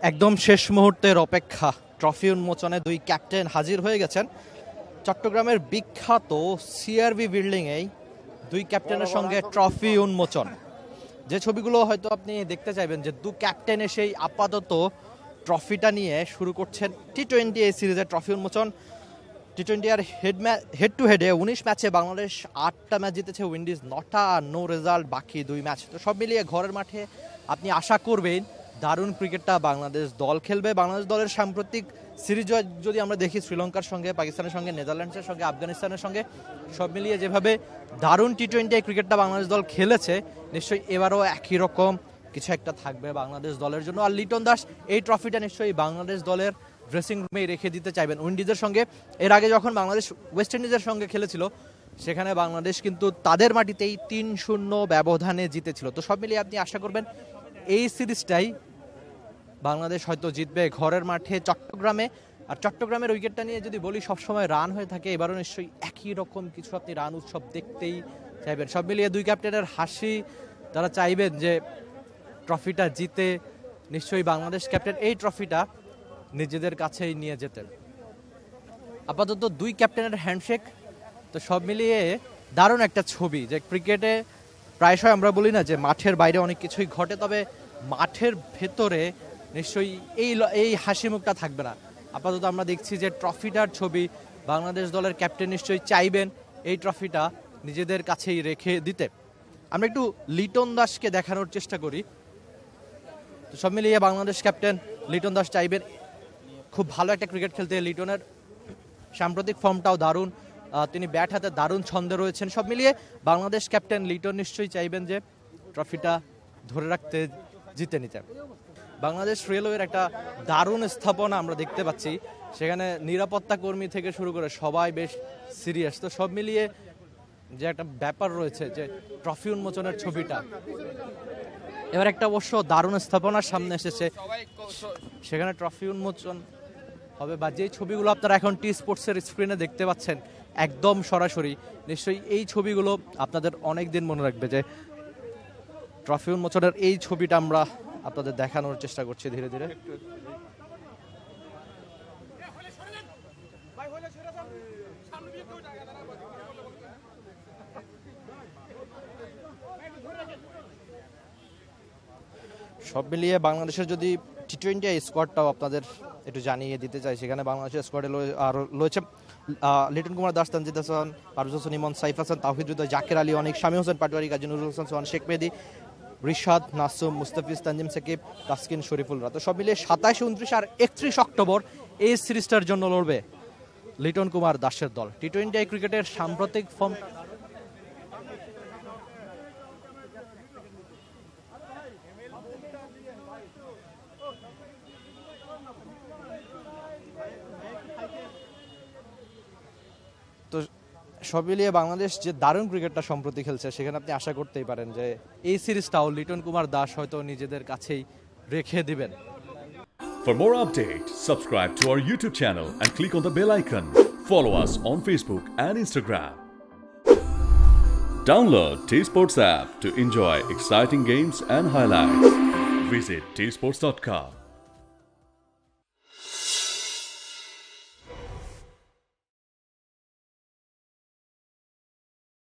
একদম শেষ মুহূর্তের অপেক্ষা, ট্রফি উন্মোচনে দুই ক্যাপ্টেন হাজির হয়ে গেছেন চট্টগ্রামের বিখ্যাত সিআরবি বিল্ডিংয়েই। দুই ক্যাপ্টেনের সঙ্গে ট্রফি উন্মোচন, যে ছবিগুলো হয়তো আপনি দেখতে চাইবেন যে দু ক্যাপ্টেন এসেই আপাতত ট্রফিটা নিয়ে শুরু করছেন টি-20 এই সিরিজের ট্রফি উন্মোচন। টি-20 আর হেড টু হেডে 19 ম্যাচে বাংলাদেশ 8টা ম্যাচ জিতেছে, উইন্ডিজ 9টা, আর নো রেজাল্ট বাকি 2 ম্যাচ। তো সব মিলিয়ে ঘরের মাঠে আপনি আশা করবেন দারুণ ক্রিকেটটা বাংলাদেশ দল খেলবে। বাংলাদেশ দলের সাম্প্রতিক সিরিজ যদি আমরা দেখি শ্রীলঙ্কার সঙ্গে, পাকিস্তানের সঙ্গে, নেদারল্যান্ডসের সঙ্গে, আফগানিস্তানের সঙ্গে, সব মিলিয়ে যেভাবে দারুণ টি-20 ক্রিকেটটা বাংলাদেশ দল খেলেছে, নিশ্চয়ই এবারও একই রকম কিছু একটা থাকবে বাংলাদেশ দলের জন্য। আর লিটন দাস এই ট্রফিটা নিশ্চয়ই বাংলাদেশ দলের ড্রেসিং রুমে রেখে দিতে চাইবেন উইন্ডিজের সঙ্গে। এর আগে যখন বাংলাদেশ ওয়েস্ট ইন্ডিজের সঙ্গে খেলেছিল, সেখানে বাংলাদেশ কিন্তু তাদের মাটিতেই 3-0 ব্যবধানে জিতেছিল। তো সব মিলিয়ে আপনি আশা করবেন এই সিরিজটাই বাংলাদেশ হয়তো জিতবে ঘরের মাঠে চট্টগ্রামে। আর চট্টগ্রামের উইকেটটা নিয়ে যদি বলি, সবসময় রান হয়ে থাকে, এবারও নিশ্চয়ই একই রকম কিছু আপনি রান উৎসব দেখতেই চাইবেন। সব মিলিয়ে দুই ক্যাপ্টেনের হাসি, তারা চাইবেন যে ট্রফিটা জিতে নিশ্চয়ই বাংলাদেশ ক্যাপ্টেন এই ট্রফিটা নিজেদের কাছেই নিয়ে যেতেন। আপাতত দুই ক্যাপ্টেনের হ্যান্ডশেক, তো সব মিলিয়ে দারুণ একটা ছবি। যে ক্রিকেটে প্রায়শই আমরা বলি না যে মাঠের বাইরে অনেক কিছুই ঘটে, তবে মাঠের ভেতরে নিশ্চয়ই এই হাসি মুখটা থাকবে না। আপাতত আমরা দেখছি যে ট্রফিটার ছবি, বাংলাদেশ দলের ক্যাপ্টেন নিশ্চয়ই চাইবেন এই ট্রফিটা নিজেদের কাছেই রেখে দিতে। আমরা একটু লিটন দাসকে দেখানোর চেষ্টা করি। তো সব মিলিয়ে বাংলাদেশ ক্যাপ্টেন লিটন দাস চাইবেন খুব ভালো একটা ক্রিকেট খেলতে। লিটনের সাম্প্রতিক ফর্মটাও দারুণ, তিনি ব্যাট হাতে দারুণ ছন্দে রয়েছেন। সব মিলিয়ে বাংলাদেশ ক্যাপ্টেন লিটন নিশ্চয়ই চাইবেন যে ট্রফিটা ধরে রাখতে, জিতে নিতে। বাংলাদেশ রেলওয়ের একটা দারুণ স্থাপনা আমরা দেখতে পাচ্ছি, সেখানে নিরাপত্তা কর্মী থেকে শুরু করে সবাই বেশ সিরিয়াস। তো সব মিলিয়ে যে একটা ব্যাপার রয়েছে যে ট্রফি উন্মোচনের ছবিটা, এবার একটা অবশ্য দারুণ স্থাপনার সামনে এসেছে, সেখানে ট্রফি উন্মোচন হবে। বা যে ছবিগুলো আপনারা এখন টি স্পোর্টসের স্ক্রিনে দেখতে পাচ্ছেন একদম সরাসরি, নিশ্চয়ই এই ছবিগুলো আপনাদের অনেক দিন মনে রাখবে। যে ট্রফি উন্মোচনের এই ছবিটা আমরা আপনাদের দেখানোর চেষ্টা করছি ধীরে ধীরে। সব মিলিয়ে বাংলাদেশের যদি টি-20 স্কোয়াডটাও আপনাদের একটু জানিয়ে দিতে চাই, সেখানে বাংলাদেশের স্কোয়াডে রয়েছে লিটন কুমার দাস, তানজিদ হাসান, পারভেজ হোসেন ইমন, সাইফ হাসান, তাওহিদ হৃদয়, জাকের আলী অনেক, শামী হোসেন পাটোয়ারি, কাজী নুরুল হোসেন সোহান, শেখ মেহেদী, রিশাদ, নাসুম, মুস্তাফিজ, তানজিম সাকিব, তাসকিন, শরীফুলরা। তো সব মিলিয়ে 27, 29 আর 31 অক্টোবর এই সিরিজটার জন্য লড়বে লিটন কুমার দাসের দল। টি-20 ক্রিকেটের সাম্প্রতিক ফর্ম তো সব মিলিয়ে বাংলাদেশ যে দারুণ ক্রিকেটটা সম্প্রতি খেলছে, সেখানে আপনি আশা করতেই পারেন যে এই সিরিজটাও লিটন কুমার দাস হয়তো নিজেদের কাছেই রেখে দিবেন। For more updates, subscribe to our YouTube channel and click on the bell icon. Follow us on Facebook and Instagram. Download T-Sports app to enjoy exciting games and highlights. Visit tsports.com.